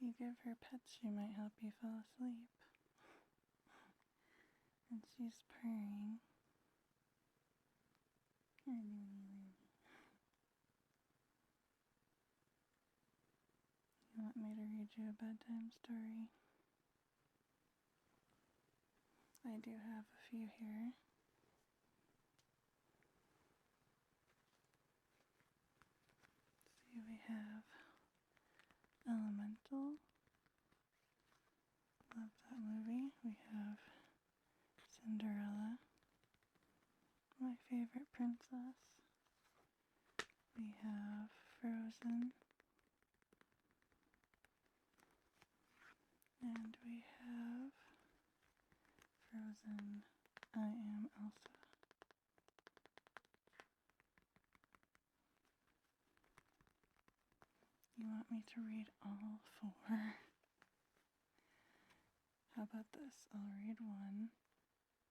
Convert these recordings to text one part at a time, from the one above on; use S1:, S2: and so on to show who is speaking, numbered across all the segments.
S1: you give her pets, she might help you fall asleep. And she's purring. You want me to read you a bedtime story? I do have a few here. See, we have Elemental. Love that movie. We have Cinderella, my favorite princess. We have Frozen. And we have Frozen, I Am Elsa. You want me to read all four? How about this? I'll read one,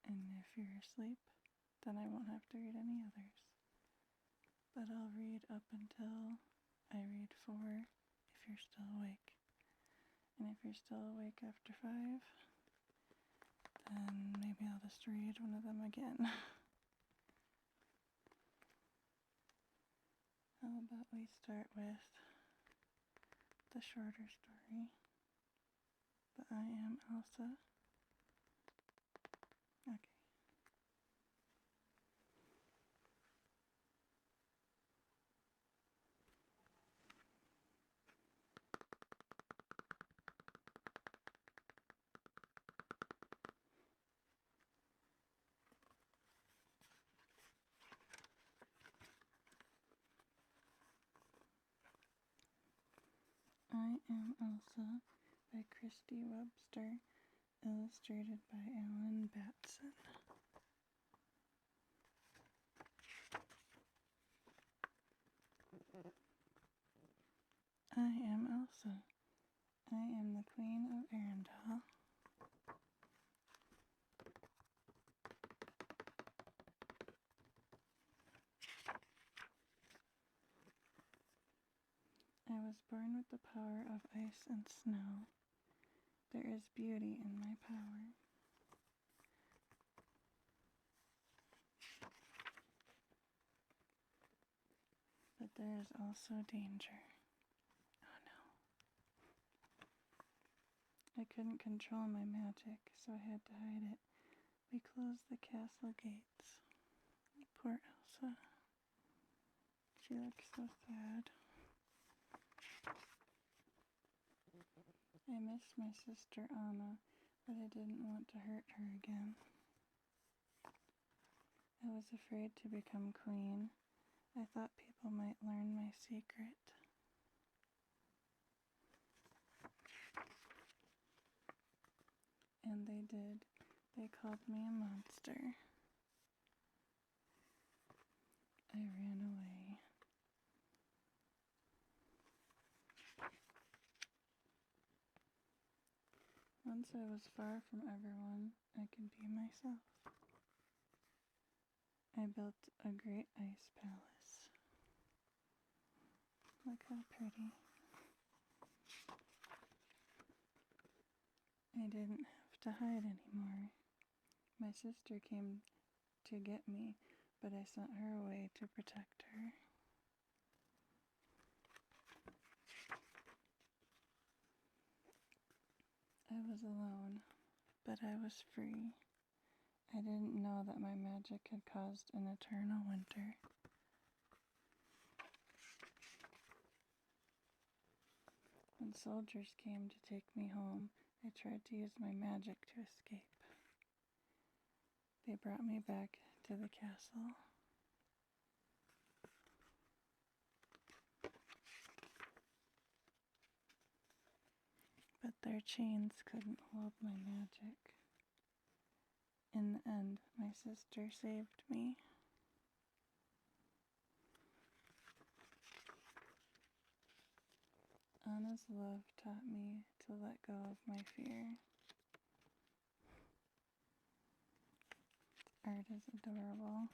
S1: and if you're asleep, then I won't have to read any others. But I'll read up until I read 4 if you're still awake. And if you're still awake after 5, then maybe I'll just read one of them again. How about we start with the shorter story, the I Am Elsa. Okay. I Am Elsa by Christy Webster, illustrated by Alan Batson. I am Elsa. I am the Queen of Arendelle. I was born with the power of ice and snow. There is beauty in my power. But there is also danger. Oh no. I couldn't control my magic, so I had to hide it. We closed the castle gates. Poor Elsa. She looks so sad. I miss my sister Anna, but I didn't want to hurt her again. I was afraid to become queen. I thought people might learn my secret. And they did. They called me a monster. I ran away. Once I was far from everyone, I could be myself. I built a great ice palace. Look how pretty. I didn't have to hide anymore. My sister came to get me, but I sent her away to protect her. I was alone, but I was free. I didn't know that my magic had caused an eternal winter. When soldiers came to take me home, I tried to use my magic to escape. They brought me back to the castle. But their chains couldn't hold my magic. In the end, my sister saved me. Anna's love taught me to let go of my fear. Art is adorable.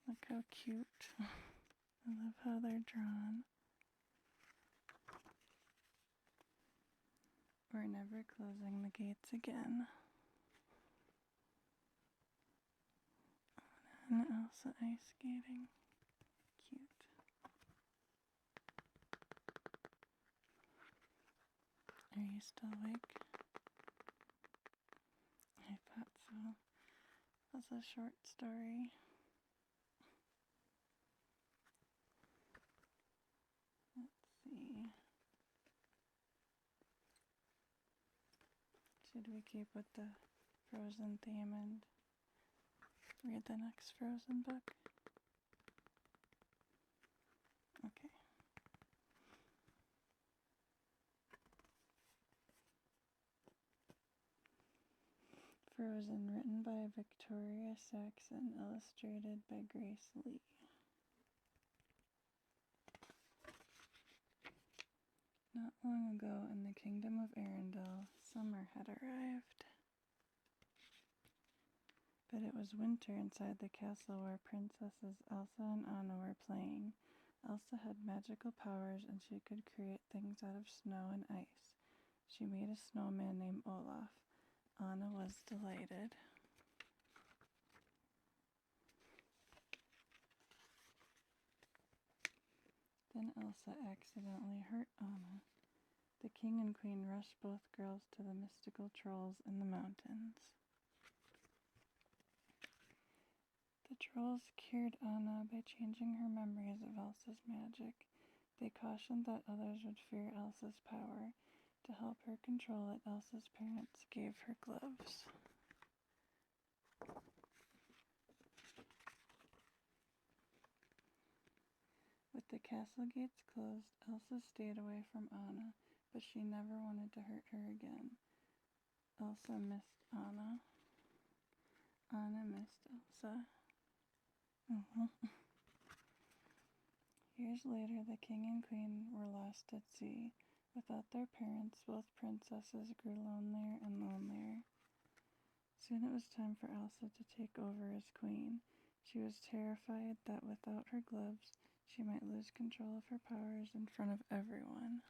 S1: Look how cute. I love how they're drawn. We're never closing the gates again. And Elsa ice skating. Cute. Are you still awake? I thought so. That's a short story. Let's see. Should we keep with the Frozen theme and read the next Frozen book? Okay. Frozen, written by Victoria Saxon, illustrated by Grace Lee. Not long ago, in the kingdom of Arendelle, summer had arrived. But it was winter inside the castle where Princesses Elsa and Anna were playing. Elsa had magical powers and she could create things out of snow and ice. She made a snowman named Olaf. Anna was delighted. Then Elsa accidentally hurt Anna. The king and queen rushed both girls to the mystical trolls in the mountains. The trolls cured Anna by changing her memories of Elsa's magic. They cautioned that others would fear Elsa's power. To help her control it, Elsa's parents gave her gloves. With the castle gates closed, Elsa stayed away from Anna, but she never wanted to hurt her again. Elsa missed Anna. Anna missed Elsa. Years later, the king and queen were lost at sea. Without their parents, both princesses grew lonelier and lonelier. Soon it was time for Elsa to take over as queen. She was terrified that without her gloves, she might lose control of her powers in front of everyone.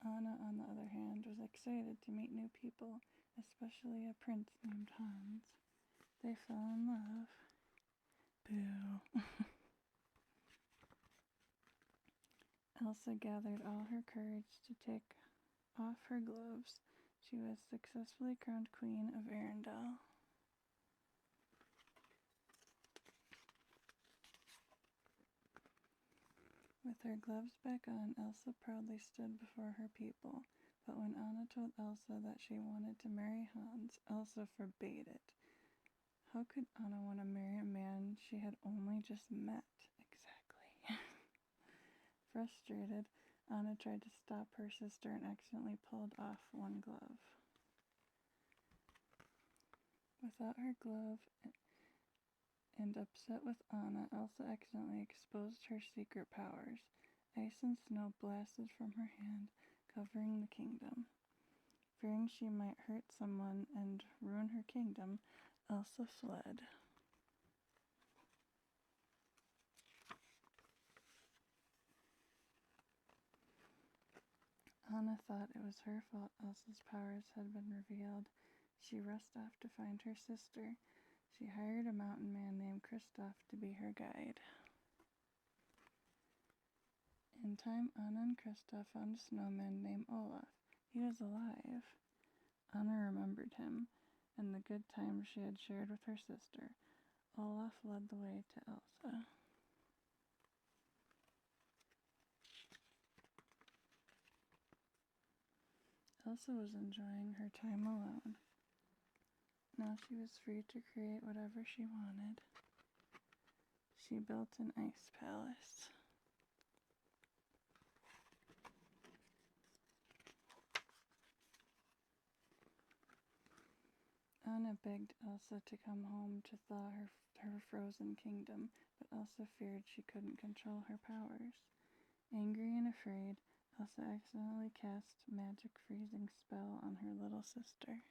S1: Anna, on the other hand, was excited to meet new people, especially a prince named Hans. They fell in love. Boo. Elsa gathered all her courage to take off her gloves. She was successfully crowned Queen of Arendelle. With her gloves back on, Elsa proudly stood before her people. But when Anna told Elsa that she wanted to marry Hans, Elsa forbade it. How could Anna want to marry a man she had only just met? Exactly. Frustrated, Anna tried to stop her sister and accidentally pulled off one glove. Without her glove and upset with Anna, Elsa accidentally exposed her secret powers. Ice and snow blasted from her hand, covering the kingdom. Fearing she might hurt someone and ruin her kingdom, Elsa fled. Anna thought it was her fault Elsa's powers had been revealed. She rushed off to find her sister. She hired a mountain man named Kristoff to be her guide. In time, Anna and Kristoff found a snowman named Olaf. He was alive. Anna remembered him and the good times she had shared with her sister. Olaf led the way to Elsa. Elsa was enjoying her time alone. Now she was free to create whatever she wanted. She built an ice palace. Anna begged Elsa to come home to thaw her frozen kingdom, but Elsa feared she couldn't control her powers. Angry and afraid, Elsa accidentally cast magic freezing spell on her little sister,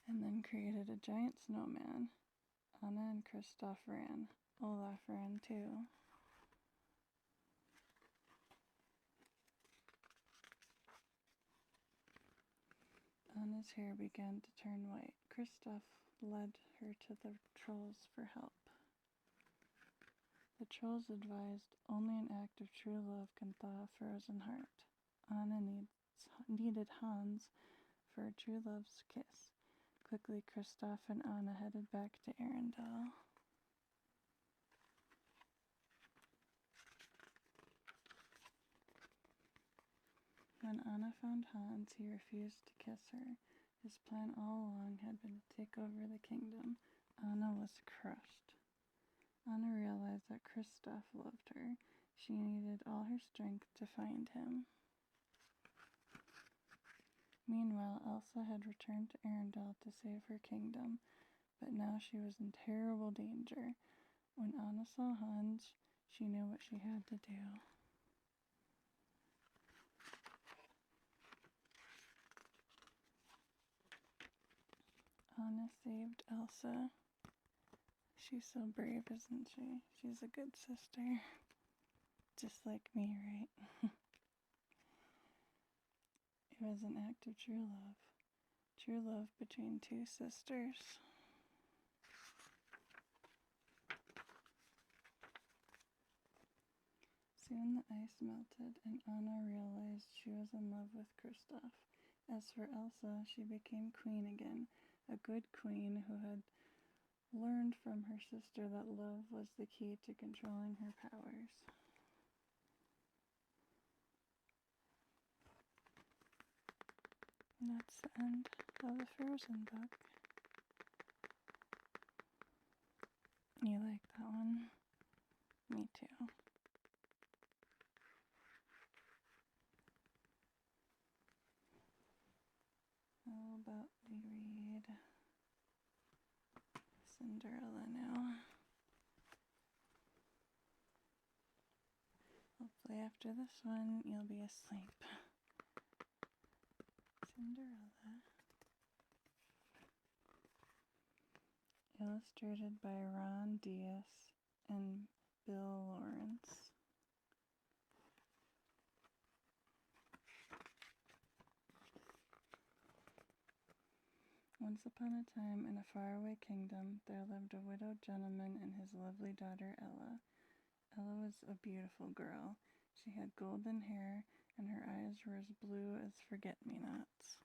S1: and then created a giant snowman. Anna and Kristoff ran. Olafur in too. Anna's hair began to turn white. Kristoff led her to the trolls for help. The trolls advised only an act of true love can thaw a frozen heart. Anna needed Hans for a true love's kiss. Quickly, Kristoff and Anna headed back to Arendelle. When Anna found Hans, he refused to kiss her. His plan all along had been to take over the kingdom. Anna was crushed. Anna realized that Kristoff loved her. She needed all her strength to find him. Meanwhile, Elsa had returned to Arendelle to save her kingdom, but now she was in terrible danger. When Anna saw Hans, she knew what she had to do. Anna saved Elsa. She's so brave, isn't she? She's a good sister. Just like me, right? It was an act of true love. True love between two sisters. Soon the ice melted, and Anna realized she was in love with Kristoff. As for Elsa, she became queen again, a good queen who had learned from her sister that love was the key to controlling her powers. And that's the end of the Frozen book. You like that one? Me too. How about we read Cinderella now? Hopefully after this one, you'll be asleep. Cinderella. Illustrated by Ron Diaz and Bill Lawrence. Once upon a time, in a faraway kingdom, there lived a widowed gentleman and his lovely daughter Ella. Ella was a beautiful girl. She had golden hair, and her eyes were as blue as forget-me-nots.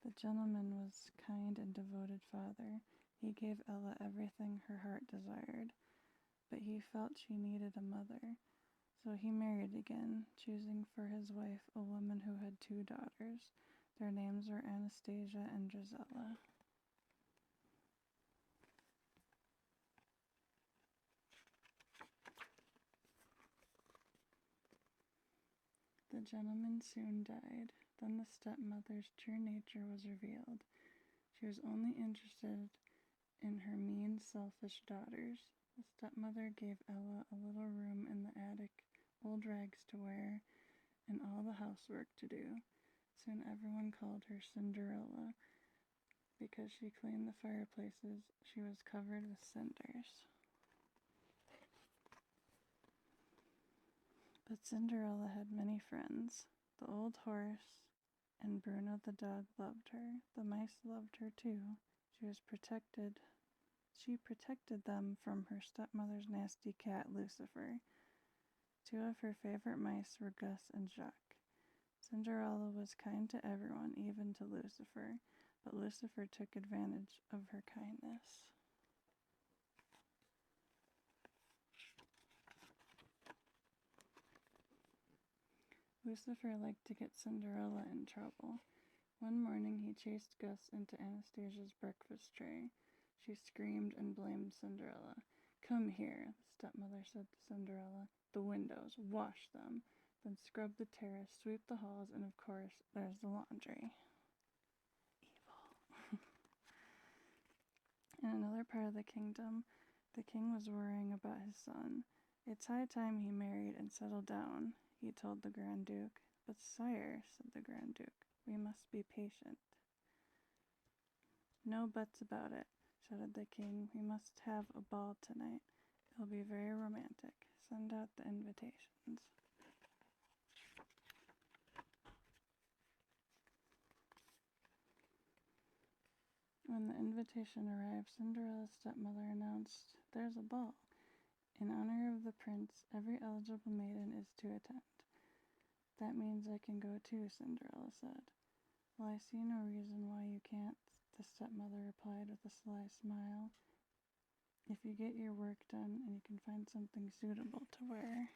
S1: The gentleman was a kind and devoted father. He gave Ella everything her heart desired, but he felt she needed a mother. So he married again, choosing for his wife a woman who had 2 daughters. Their names were Anastasia and Drizella. The gentleman soon died. Then the stepmother's true nature was revealed. She was only interested in her mean, selfish daughters. The stepmother gave Ella a little room in the attic, old rags to wear, and all the housework to do. Soon everyone called her Cinderella. Because she cleaned the fireplaces, she was covered with cinders. But Cinderella had many friends. The old horse and Bruno the dog loved her. The mice loved her too. She protected them from her stepmother's nasty cat, Lucifer. 2 of her favorite mice were Gus and Jacques. Cinderella was kind to everyone, even to Lucifer, but Lucifer took advantage of her kindness. Lucifer liked to get Cinderella in trouble. One morning he chased Gus into Anastasia's breakfast tray. She screamed and blamed Cinderella. "Come here," the stepmother said to Cinderella. "The windows, wash them, then scrub the terrace, sweep the halls, and of course, there's the laundry." Evil. In another part of the kingdom, the king was worrying about his son. "It's high time he married and settled down," he told the Grand Duke. "But sire," said the Grand Duke, "we must be patient." "No buts about it," shouted the king. "We must have a ball tonight. It'll be very romantic. Send out the invitations." When the invitation arrived, Cinderella's stepmother announced, "There's a ball. In honor of the prince, every eligible maiden is to attend." "That means I can go too," Cinderella said. "Well, I see no reason why you can't," the stepmother replied with a sly smile. "If you get your work done and you can find something suitable to wear."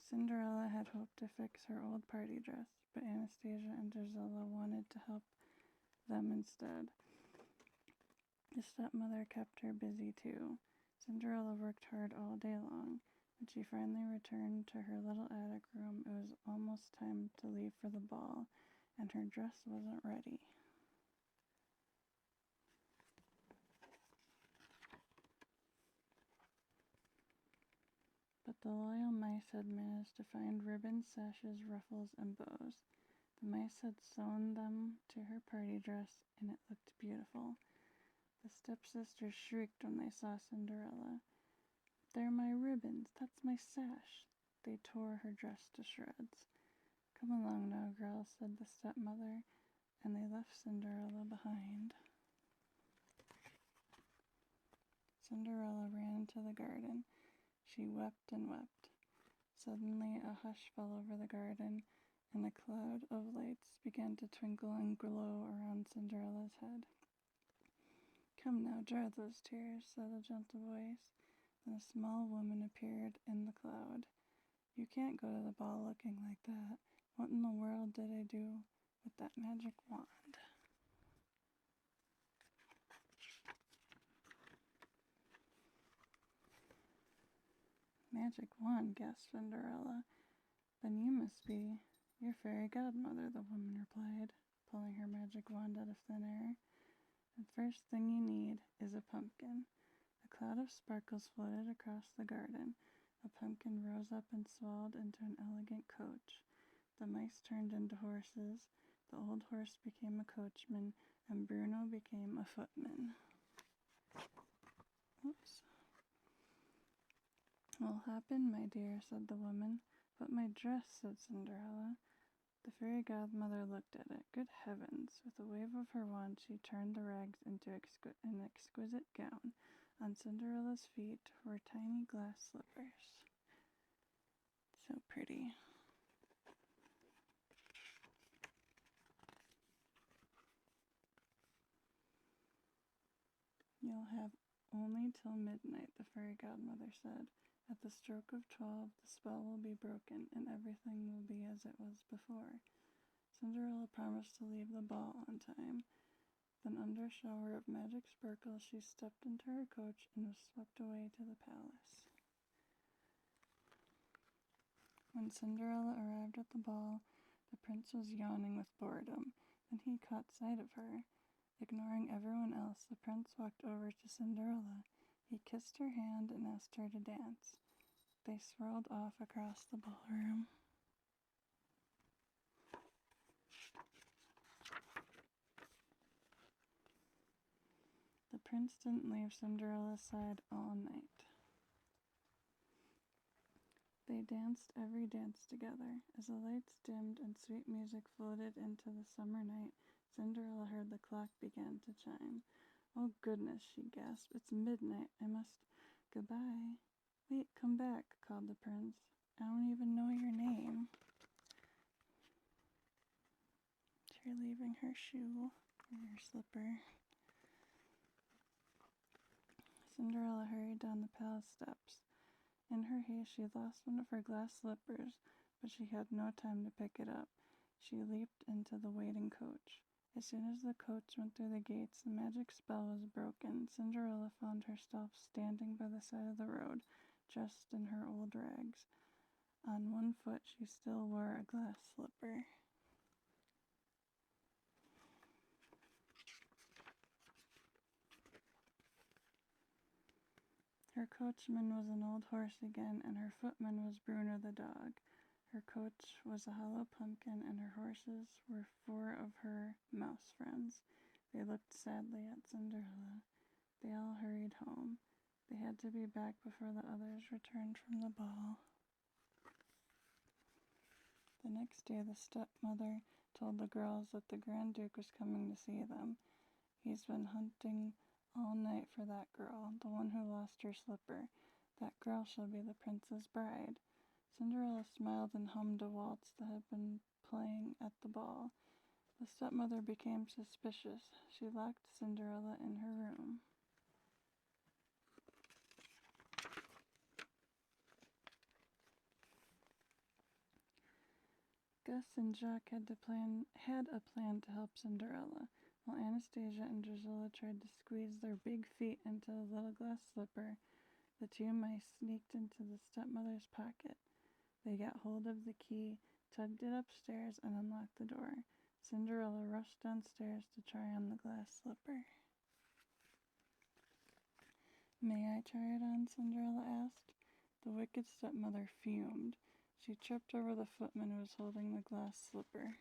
S1: Cinderella had hoped to fix her old party dress, but Anastasia and Gisela wanted to help them instead. The stepmother kept her busy too. Cinderella worked hard all day long. When she finally returned to her little attic room, it was almost time to leave for the ball, and her dress wasn't ready. But the loyal mice had managed to find ribbons, sashes, ruffles, and bows. The mice had sewn them to her party dress, and it looked beautiful. The stepsisters shrieked when they saw Cinderella. "They're my ribbons! That's my sash!" They tore her dress to shreds. "Come along now, girls," said the stepmother, and they left Cinderella behind. Cinderella ran into the garden. She wept and wept. Suddenly a hush fell over the garden, and a cloud of lights began to twinkle and glow around Cinderella's head. "Come now, dry those tears," said a gentle voice. Then a small woman appeared in the cloud. "You can't go to the ball looking like that. What in the world did I do with that magic wand?" "Magic wand?" gasped Cinderella. "Then you must be your fairy godmother," the woman replied, pulling her magic wand out of thin air. "The first thing you need is a pumpkin." A cloud of sparkles floated across the garden. A pumpkin rose up and swelled into an elegant coach. The mice turned into horses. The old horse became a coachman, and Bruno became a footman. "Oops. "Well, hop in, my dear," said the woman. "But my dress," said Cinderella. The fairy godmother looked at it. Good heavens! With a wave of her wand, she turned the rags into an exquisite gown. On Cinderella's feet were tiny glass slippers. So pretty. "You'll have only till midnight," the fairy godmother said. "At the stroke of 12, the spell will be broken, and everything will be as it was before." Cinderella promised to leave the ball on time. Then, under a shower of magic sparkles, she stepped into her coach and was swept away to the palace. When Cinderella arrived at the ball, the prince was yawning with boredom. Then he caught sight of her. Ignoring everyone else, the prince walked over to Cinderella. He kissed her hand and asked her to dance. They swirled off across the ballroom. The prince didn't leave Cinderella's side all night. They danced every dance together. As the lights dimmed and sweet music floated into the summer night, Cinderella heard the clock begin to chime. "Oh, goodness," she gasped. "It's midnight. I must... Goodbye." "Wait, come back," called the prince. "I don't even know your name." You're leaving her shoe or her slipper. Cinderella hurried down the palace steps. In her haste, she lost one of her glass slippers, but she had no time to pick it up. She leaped into the waiting coach. As soon as the coach went through the gates, the magic spell was broken. Cinderella found herself standing by the side of the road, dressed in her old rags. On one foot, she still wore a glass slipper. Her coachman was an old horse again, and her footman was Bruno the dog. Her coach was a hollow pumpkin, and her horses were 4 of her mouse friends. They looked sadly at Cinderella. They all hurried home. They had to be back before the others returned from the ball. The next day, the stepmother told the girls that the Grand Duke was coming to see them. He's been hunting all night for that girl, the one who lost her slipper. That girl shall be the prince's bride. Cinderella smiled and hummed a waltz that had been playing at the ball. The stepmother became suspicious. She locked Cinderella in her room. Gus and Jacques had a plan to help Cinderella. While Anastasia and Drusilla tried to squeeze their big feet into a little glass slipper, the 2 mice sneaked into the stepmother's pocket. They got hold of the key, tugged it upstairs, and unlocked the door. Cinderella rushed downstairs to try on the glass slipper. "May I try it on?" Cinderella asked. The wicked stepmother fumed. She tripped over the footman who was holding the glass slipper.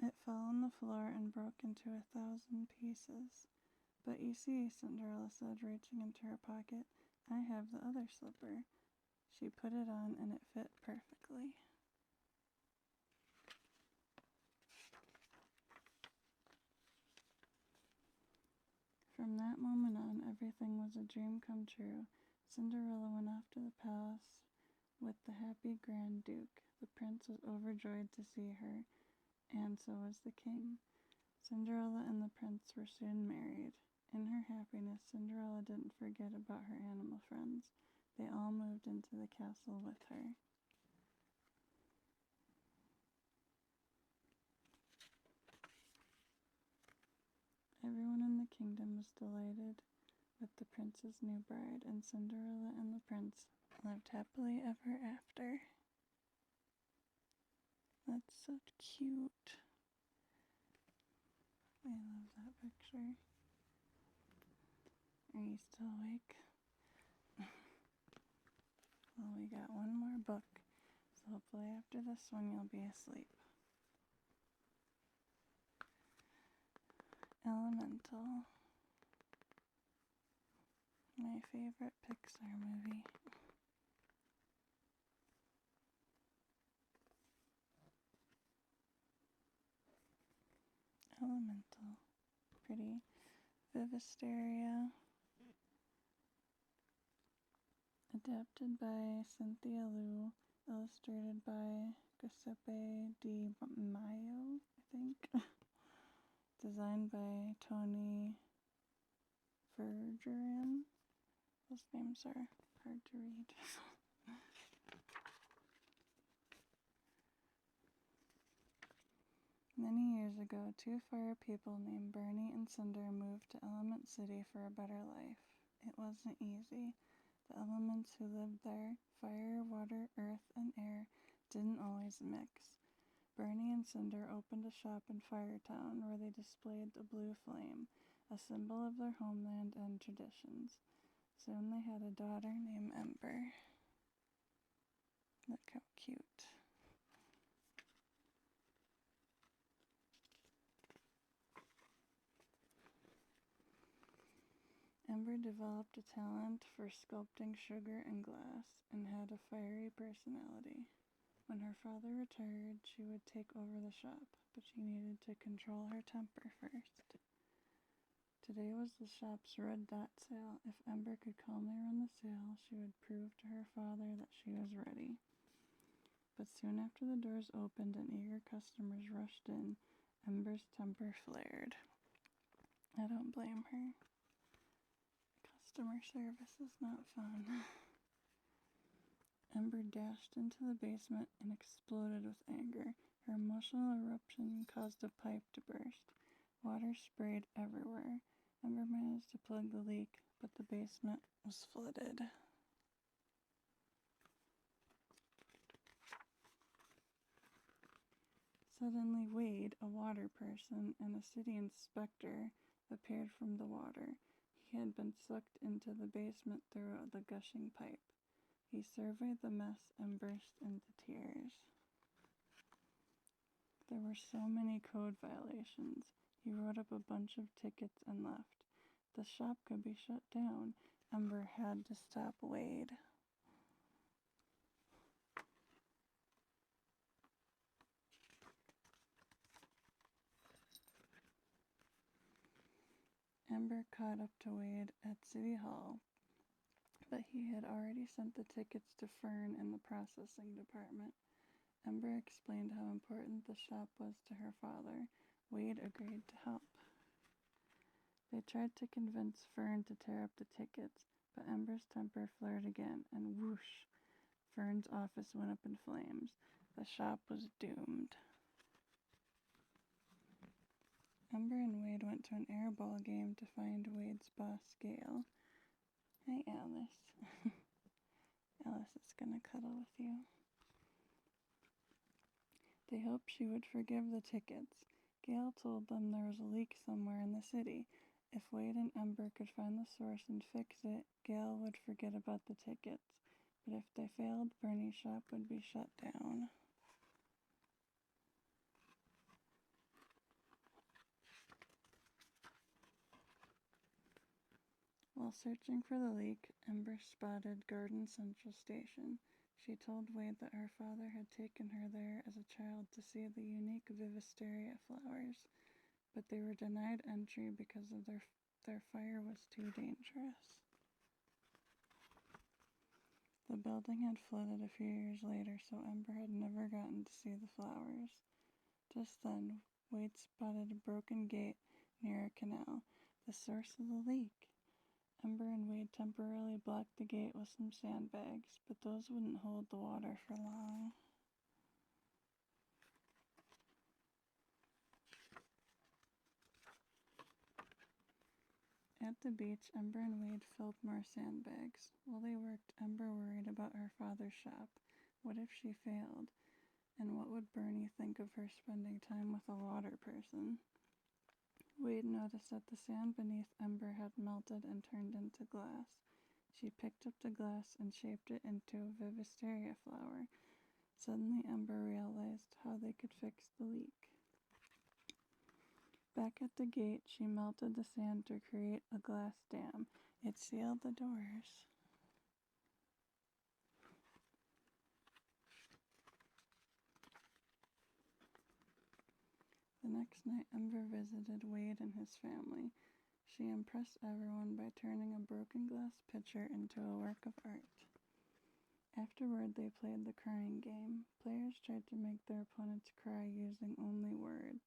S1: It fell on the floor and broke into 1,000 pieces. "But you see," Cinderella said, reaching into her pocket, "I have the other slipper." She put it on and it fit perfectly. From that moment on, everything was a dream come true. Cinderella went off to the palace with the happy Grand Duke. The prince was overjoyed to see her, and so was the king. Cinderella and the prince were soon married. In her happiness, Cinderella didn't forget about her animal friends. They all moved into the castle with her. Everyone in the kingdom was delighted with the prince's new bride, and Cinderella and the prince lived happily ever after. That's so cute. I love that picture. Are you still awake? Well, we got one more book, so hopefully after this one you'll be asleep. Elemental. My favorite Pixar movie. Elemental. Pretty. Vivisteria. Adapted by Cynthia Liu. Illustrated by Giuseppe Di Maio, I think. Designed by Tony Vergerin. Those names are hard to read. Many years ago, 2 fire people named Bernie and Cinder moved to Element City for a better life. It wasn't easy. The elements who lived there, fire, water, earth, and air, didn't always mix. Bernie and Cinder opened a shop in Firetown where they displayed the blue flame, a symbol of their homeland and traditions. Soon they had a daughter named Ember. Look how cute. Ember developed a talent for sculpting sugar and glass and had a fiery personality. When her father retired, she would take over the shop, but she needed to control her temper first. Today was the shop's red dot sale. If Ember could calmly run the sale, she would prove to her father that she was ready. But soon after the doors opened and eager customers rushed in, Ember's temper flared. I don't blame her. Customer service is not fun. Ember dashed into the basement and exploded with anger. Her emotional eruption caused a pipe to burst. Water sprayed everywhere. Ember managed to plug the leak, but the basement was flooded. Suddenly Wade, a water person, and a city inspector appeared from the water. He had been sucked into the basement through the gushing pipe. He surveyed the mess and burst into tears. There were so many code violations. He wrote up a bunch of tickets and left. The shop could be shut down. Ember had to stop Wade. Ember caught up to Wade at City Hall, but he had already sent the tickets to Fern in the processing department. Ember explained how important the shop was to her father. Wade agreed to help. They tried to convince Fern to tear up the tickets, but Ember's temper flared again, and whoosh, Fern's office went up in flames. The shop was doomed. Ember and Wade went to an airball game to find Wade's boss, Gail. Hi, Alice. Alice is gonna cuddle with you. They hoped she would forgive the tickets. Gail told them there was a leak somewhere in the city. If Wade and Ember could find the source and fix it, Gail would forget about the tickets. But if they failed, Bernie's shop would be shut down. While searching for the leak, Ember spotted Garden Central Station. She told Wade that her father had taken her there as a child to see the unique Vivisteria flowers, but they were denied entry because of their fire was too dangerous. The building had flooded a few years later, so Ember had never gotten to see the flowers. Just then, Wade spotted a broken gate near a canal, the source of the leak. Ember and Wade temporarily blocked the gate with some sandbags, but those wouldn't hold the water for long. At the beach, Ember and Wade filled more sandbags. While they worked, Ember worried about her father's shop. What if she failed? And what would Bernie think of her spending time with a water person? Wade noticed that the sand beneath Ember had melted and turned into glass. She picked up the glass and shaped it into a Vivisteria flower. Suddenly, Ember realized how they could fix the leak. Back at the gate, she melted the sand to create a glass dam. It sealed the doors. The next night, Ember visited Wade and his family. She impressed everyone by turning a broken glass pitcher into a work of art. Afterward, they played the crying game. Players tried to make their opponents cry using only words.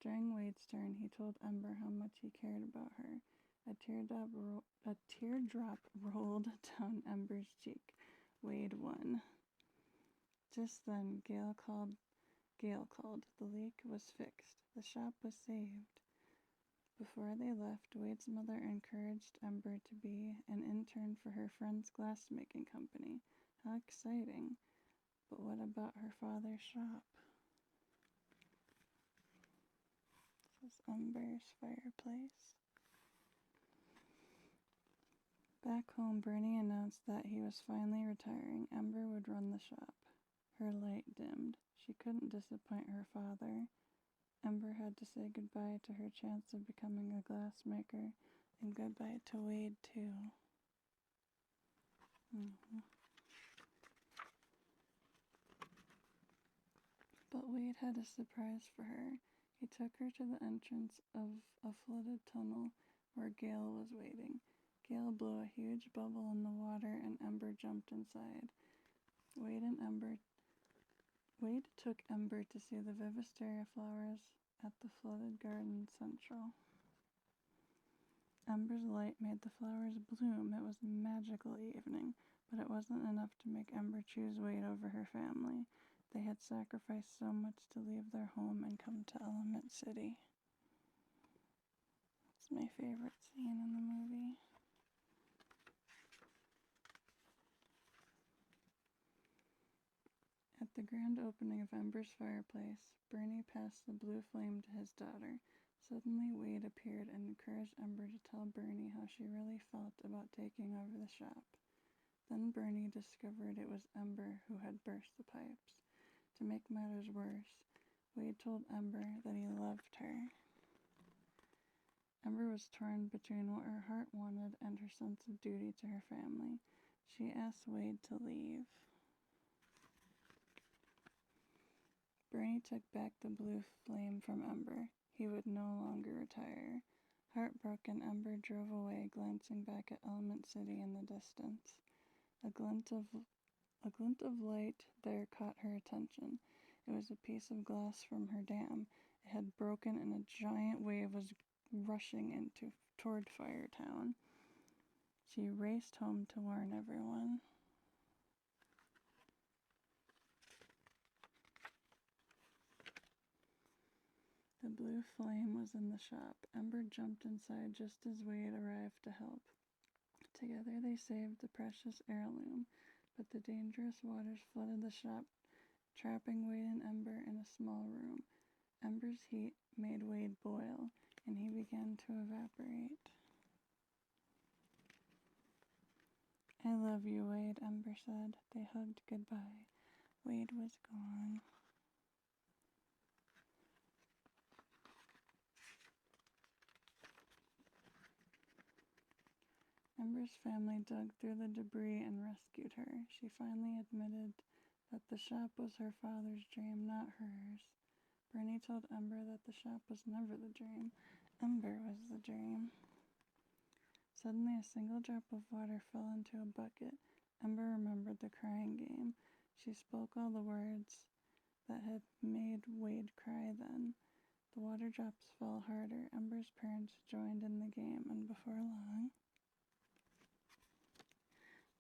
S1: During Wade's turn, he told Ember how much he cared about her. A teardrop rolled down Ember's cheek. Wade won. Just then, Gail called. The leak was fixed. The shop was saved. Before they left, Wade's mother encouraged Ember to be an intern for her friend's glassmaking company. How exciting. But what about her father's shop? This is Ember's fireplace. Back home, Bernie announced that he was finally retiring. Ember would run the shop. Her light dimmed. She couldn't disappoint her father. Ember had to say goodbye to her chance of becoming a glassmaker, and goodbye to Wade, too. But Wade had a surprise for her. He took her to the entrance of a flooded tunnel where Gail was waiting. Gail blew a huge bubble in the water, and Ember jumped inside. Wade took Ember to see the Vivisteria flowers at the flooded garden central. Ember's light made the flowers bloom. It was a magical evening, but it wasn't enough to make Ember choose Wade over her family. They had sacrificed so much to leave their home and come to Element City. It's my favorite scene in the movie. At the grand opening of Ember's fireplace, Bernie passed the blue flame to his daughter. Suddenly, Wade appeared and encouraged Ember to tell Bernie how she really felt about taking over the shop. Then Bernie discovered it was Ember who had burst the pipes. To make matters worse, Wade told Ember that he loved her. Ember was torn between what her heart wanted and her sense of duty to her family. She asked Wade to leave. Bernie took back the blue flame from Ember. He would no longer retire. Heartbroken, Ember drove away, glancing back at Element City in the distance. A glint of light there caught her attention. It was a piece of glass from her dam. It had broken and a giant wave was rushing toward Firetown. She raced home to warn everyone. The blue flame was in the shop. Ember jumped inside just as Wade arrived to help. Together they saved the precious heirloom, but the dangerous waters flooded the shop, trapping Wade and Ember in a small room. Ember's heat made Wade boil, and he began to evaporate. "I love you, Wade," Ember said. They hugged goodbye. Wade was gone. Ember's family dug through the debris and rescued her. She finally admitted that the shop was her father's dream, not hers. Bernie told Ember that the shop was never the dream. Ember was the dream. Suddenly, a single drop of water fell into a bucket. Ember remembered the crying game. She spoke all the words that had made Wade cry then. The water drops fell harder. Ember's parents joined in the game, and before long,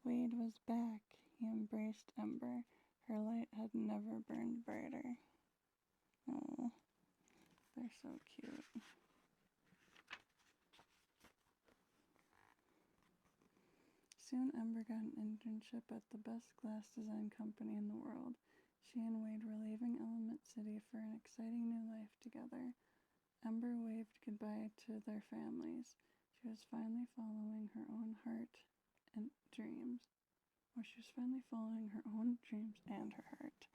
S1: Wade was back. He embraced Ember. Her light had never burned brighter. Oh, they're so cute. Soon Ember got an internship at the best glass design company in the world. She and Wade were leaving Element City for an exciting new life together. Ember waved goodbye to their families. She was finally following her own heart and dreams. She was finally following her own dreams and her heart.